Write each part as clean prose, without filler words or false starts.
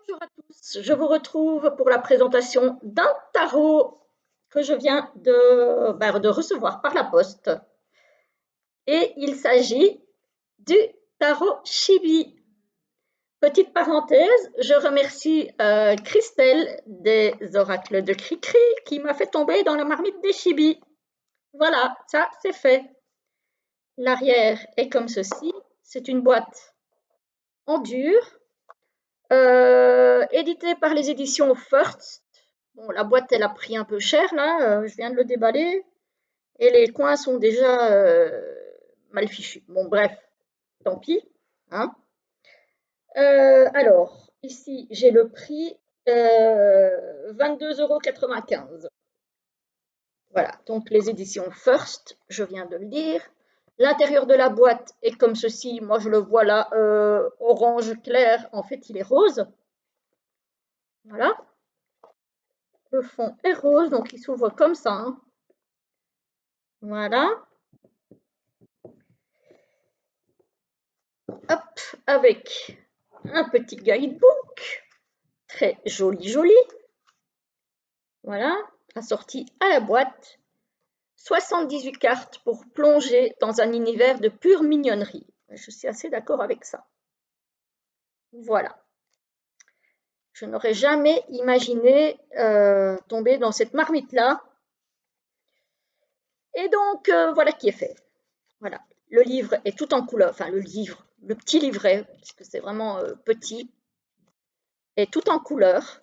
Bonjour à tous, je vous retrouve pour la présentation d'un tarot que je viens de recevoir par la poste. Et il s'agit du tarot Chibi. Petite parenthèse, je remercie Christelle des oracles de Cricri qui m'a fait tomber dans la marmite des Chibi. Voilà, ça c'est fait. L'arrière est comme ceci, c'est une boîte en dur, éditée par les éditions First. Bon, la boîte, elle a pris un peu cher, là, je viens de le déballer, et les coins sont déjà mal fichus. Bon, bref, tant pis, hein. Alors, ici, j'ai le prix 22,95 €. Voilà, donc les éditions First, je viens de le dire. L'intérieur de la boîte est comme ceci, moi je le vois là, orange clair, en fait il est rose. Voilà, le fond est rose, donc il s'ouvre comme ça, hein. Voilà, hop, avec un petit guidebook, très joli, joli. Voilà, assorti à la boîte. 78 cartes pour plonger dans un univers de pure mignonnerie. Je suis assez d'accord avec ça. Voilà. Je n'aurais jamais imaginé tomber dans cette marmite-là. Et donc, voilà qui est fait. Voilà. Le livre est tout en couleur. Enfin, le petit livret, puisque c'est vraiment petit, est tout en couleur.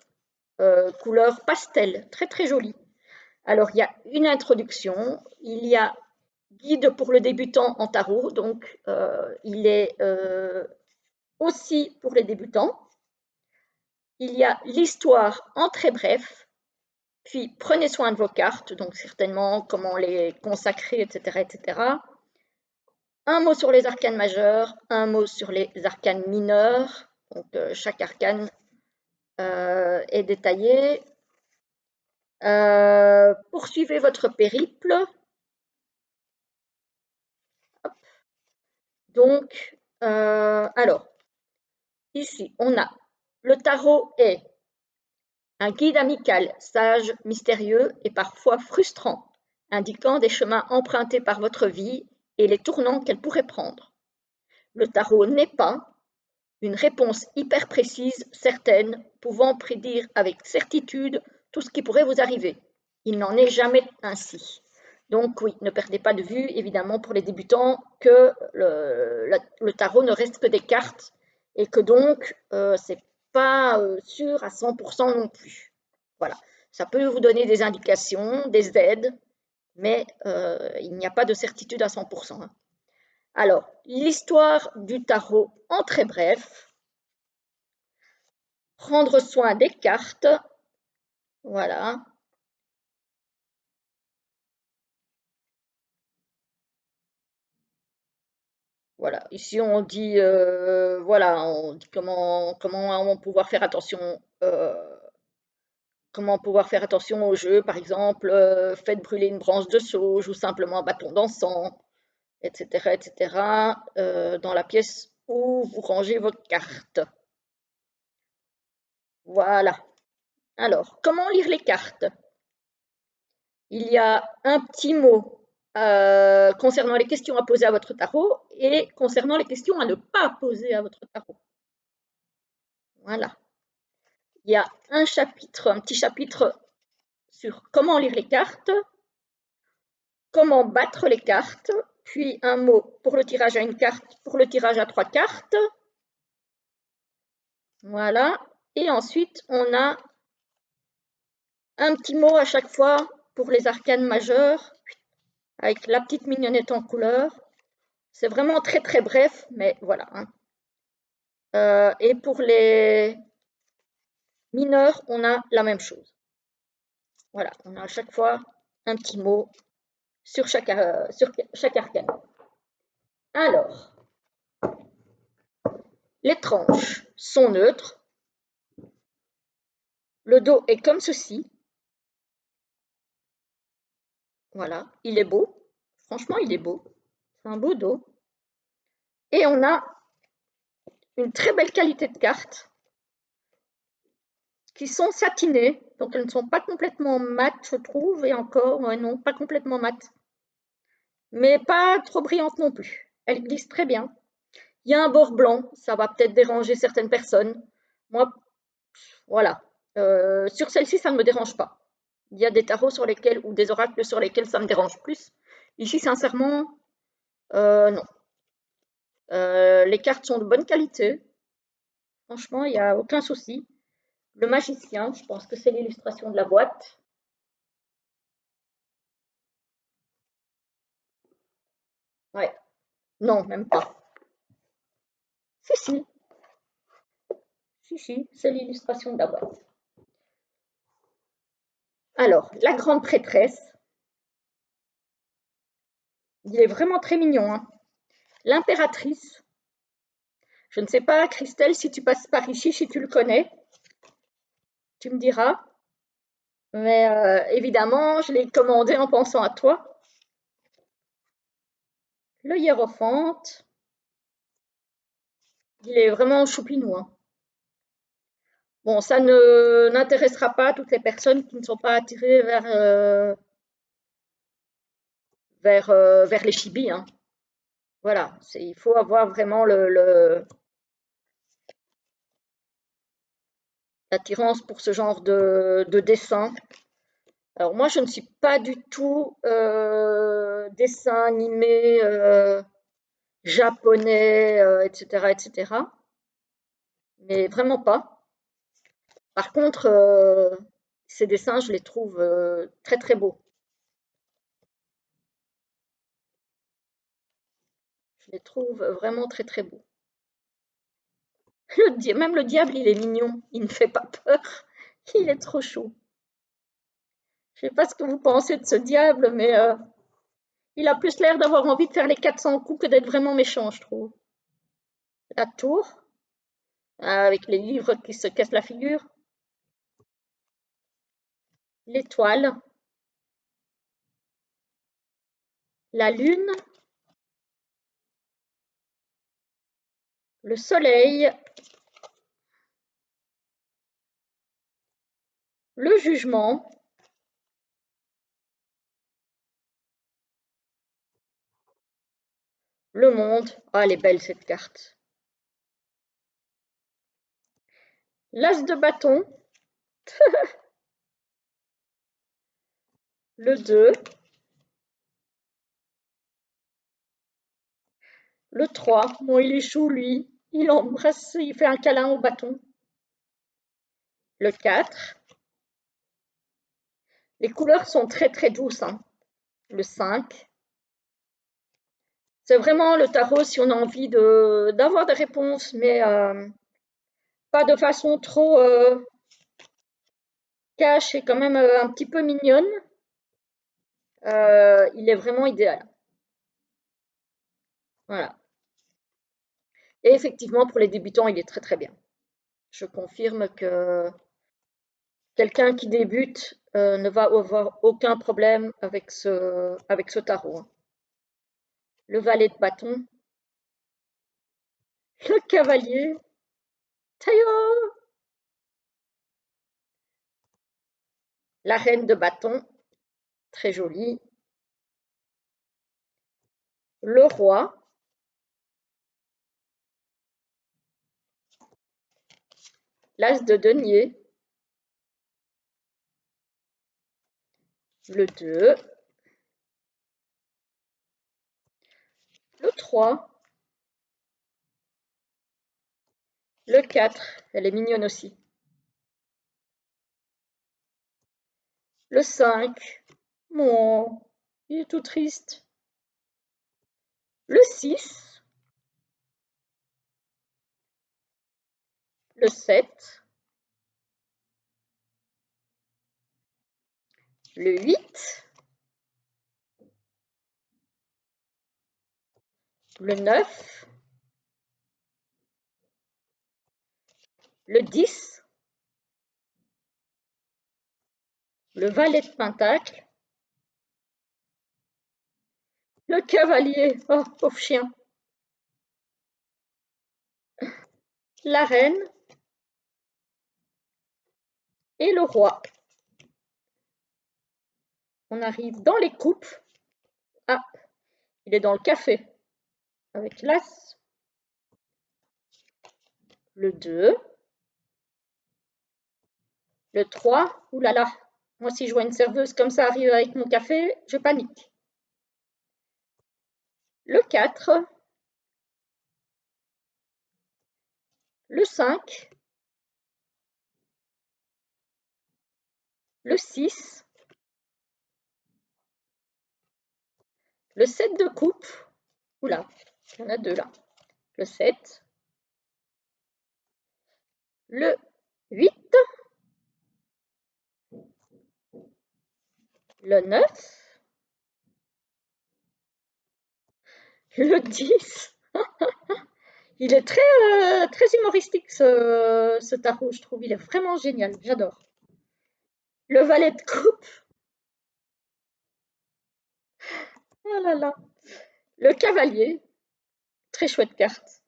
Couleur pastel, très très jolie. Alors, il y a une introduction, il y a guide pour le débutant en tarot, donc il est aussi pour les débutants. Il y a l'histoire en très bref, puis prenez soin de vos cartes, donc certainement comment les consacrer, etc., etc. Un mot sur les arcanes majeurs, un mot sur les arcanes mineurs, donc chaque arcane est détaillé. Poursuivez votre périple. Hop. Donc, alors, ici, on a le tarot est un guide amical, sage, mystérieux et parfois frustrant, indiquant des chemins empruntés par votre vie et les tournants qu'elle pourrait prendre. Le tarot n'est pas une réponse hyper précise, certaine, pouvant prédire avec certitude tout ce qui pourrait vous arriver. Il n'en est jamais ainsi. Donc oui, ne perdez pas de vue, évidemment, pour les débutants, que le tarot ne reste que des cartes et que donc, c'est pas sûr à 100% non plus. Voilà, ça peut vous donner des indications, des aides, mais il n'y a pas de certitude à 100%, hein. Alors, l'histoire du tarot en très bref. Prendre soin des cartes. Voilà. Voilà. Ici, on dit, voilà, on dit comment pouvoir faire attention, comment pouvoir faire attention au jeu. Par exemple, faites brûler une branche de sauge ou simplement un bâton d'encens, etc., etc., dans la pièce où vous rangez vos cartes. Voilà. Alors, comment lire les cartes? Il y a un petit mot concernant les questions à poser à votre tarot et concernant les questions à ne pas poser à votre tarot. Voilà. Il y a un petit chapitre sur comment lire les cartes, comment battre les cartes, puis un mot pour le tirage à une carte, pour le tirage à 3 cartes. Voilà. Et ensuite, on a un petit mot à chaque fois pour les arcanes majeures, avec la petite mignonnette en couleur. C'est vraiment très très bref, mais voilà, hein. Et pour les mineurs, on a la même chose. Voilà, on a à chaque fois un petit mot sur chaque arcane. Alors, les tranches sont neutres. Le dos est comme ceci. Voilà, il est beau. Franchement, il est beau. C'est un beau dos. Et on a une très belle qualité de carte. qui sont satinées, donc elles ne sont pas complètement mates, je trouve, et encore, ouais, non, pas complètement mates, mais pas trop brillantes non plus. Elles glissent très bien. Il y a un bord blanc, ça va peut-être déranger certaines personnes. Moi, voilà. Sur celle-ci, ça ne me dérange pas. Il y a des tarots sur lesquels, ou des oracles sur lesquels ça me dérange plus. Ici, sincèrement, non. Les cartes sont de bonne qualité. Franchement, il n'y a aucun souci. Le magicien, je pense que c'est l'illustration de la boîte. Ouais, non, même pas. Si, si, si, c'est l'illustration de la boîte. Alors, la grande prêtresse, il est vraiment très mignon, hein. L'impératrice, je ne sais pas, Christelle, si tu passes par ici, si tu le connais, tu me diras. Mais évidemment, je l'ai commandé en pensant à toi. Le hiérophante, il est vraiment choupinou, hein. Bon, ça ne n'intéressera pas toutes les personnes qui ne sont pas attirées vers les chibis, hein. Voilà, il faut avoir vraiment l'attirance pour ce genre de dessin. Alors moi, je ne suis pas du tout dessin animé japonais, etc., etc. Mais vraiment pas. Par contre, ces dessins, je les trouve très très beaux. Je les trouve vraiment très très beaux. Même le diable, il est mignon. Il ne fait pas peur. Il est trop chou. Je ne sais pas ce que vous pensez de ce diable, mais il a plus l'air d'avoir envie de faire les 400 coups que d'être vraiment méchant, je trouve. La tour, avec les livres qui se cassent la figure. L'étoile. La lune. Le soleil. Le jugement. Le monde. Ah, elle est belle cette carte. L'as de bâton. Le 2. Le 3. Bon, il est chou, lui. Il embrasse, il fait un câlin au bâton. Le 4. Les couleurs sont très très douces, hein. Le 5. C'est vraiment le tarot si on a envie d'avoir des réponses, mais pas de façon trop cash et quand même un petit peu mignonne. Il est vraiment idéal. Voilà. Et effectivement, pour les débutants, il est très très bien. Je confirme que quelqu'un qui débute ne va avoir aucun problème avec ce tarot, hein. Le valet de bâton, le cavalier, taillot, la reine de bâton, très jolie, le roi, l'as de denier, le 2, le 3, le 4, elle est mignonne aussi, le 5, oh, il est tout triste, le 6, le 7, le 8, le 9, le 10, le valet de pentacle, le cavalier, oh pauvre chien, la reine, et le roi. On arrive dans les coupes. Ah, il est dans le café. Avec l'as, le 2, le 3. Ouh là là, moi si je vois une serveuse comme ça arriver avec mon café, je panique. Le 4, le 5, le 6, le 7 de coupe. Oula, il y en a 2 là. Le 7, le 8, le 9, le 10. Il est très humoristique ce tarot, je trouve. Il est vraiment génial, j'adore. Le valet de coupe. Oh là là. Le cavalier. Très chouette carte.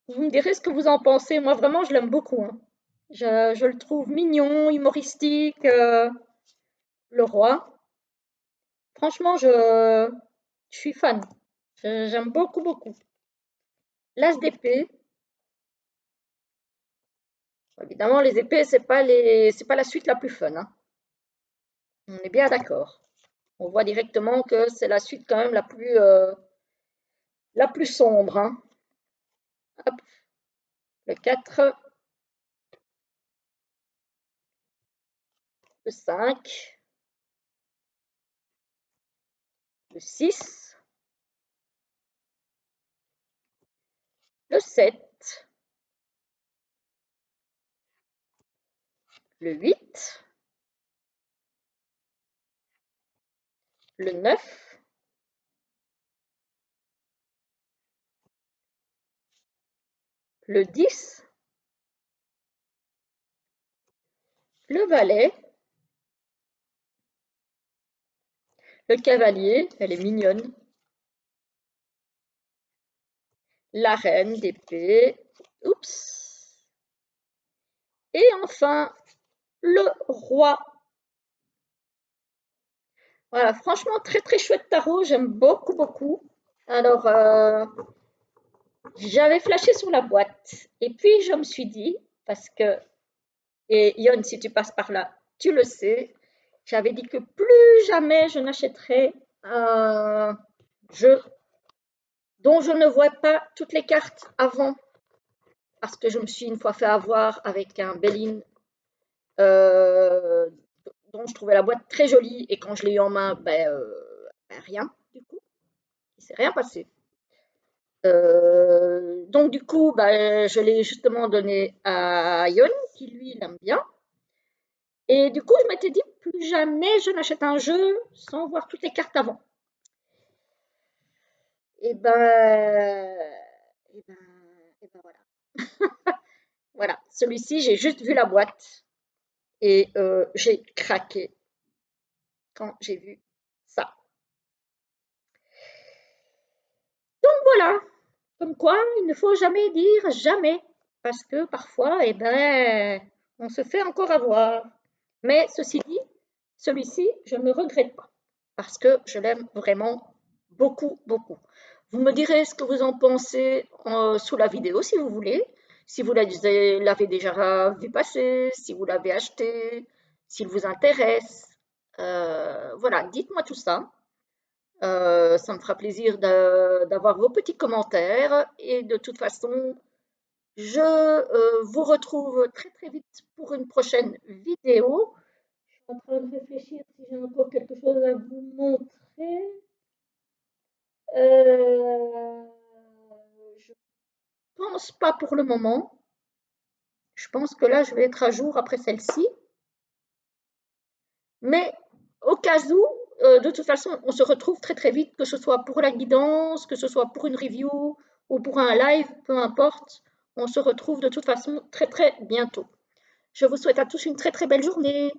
Vous me direz ce que vous en pensez. Moi, vraiment, je l'aime beaucoup, hein. Je le trouve mignon, humoristique. Le roi. Franchement, je suis fan. J'aime beaucoup, beaucoup. L'as d'épée. Évidemment, les épées, c'est pas la suite la plus fun, hein. On est bien d'accord. On voit directement que c'est la suite quand même la plus sombre, hein. Hop, le 4, le 5, le 6, le 7, le 8, le 9, le 10, le valet, le cavalier, elle est mignonne, la reine d'épée, oups, et enfin le roi. Voilà, franchement, très très chouette tarot, j'aime beaucoup beaucoup. Alors, j'avais flashé sur la boîte, et puis je me suis dit, parce que, et Yon, si tu passes par là, tu le sais, j'avais dit que plus jamais je n'achèterais un jeu dont je ne vois pas toutes les cartes avant, parce que je me suis une fois fait avoir avec un Bellin euh, dont je trouvais la boîte très jolie, et quand je l'ai eu en main, rien, du coup, il ne s'est rien passé. Donc du coup, je l'ai justement donné à Yon, qui lui l'aime bien. Et du coup, je m'étais dit, plus jamais je n'achète un jeu sans voir toutes les cartes avant. Et et ben, et ben voilà. Voilà, celui-ci, j'ai juste vu la boîte et j'ai craqué quand j'ai vu ça. Donc voilà, comme quoi il ne faut jamais dire jamais, parce que parfois, on se fait encore avoir. Mais ceci dit, celui-ci, je ne le regrette pas, parce que je l'aime vraiment beaucoup, beaucoup. Vous me direz ce que vous en pensez sous la vidéo si vous voulez, si vous l'avez déjà vu passer, si vous l'avez acheté, s'il vous intéresse. Voilà, dites-moi tout ça. Ça me fera plaisir d'avoir vos petits commentaires et de toute façon, je vous retrouve très très vite pour une prochaine vidéo. Je suis en train de réfléchir si j'ai encore quelque chose à vous montrer. Je pense pas pour le moment. Je pense que là, je vais être à jour après celle-ci. Mais au cas où, de toute façon, on se retrouve très très vite, que ce soit pour la guidance, que ce soit pour une review ou pour un live, peu importe. On se retrouve de toute façon très très bientôt. Je vous souhaite à tous une très très belle journée.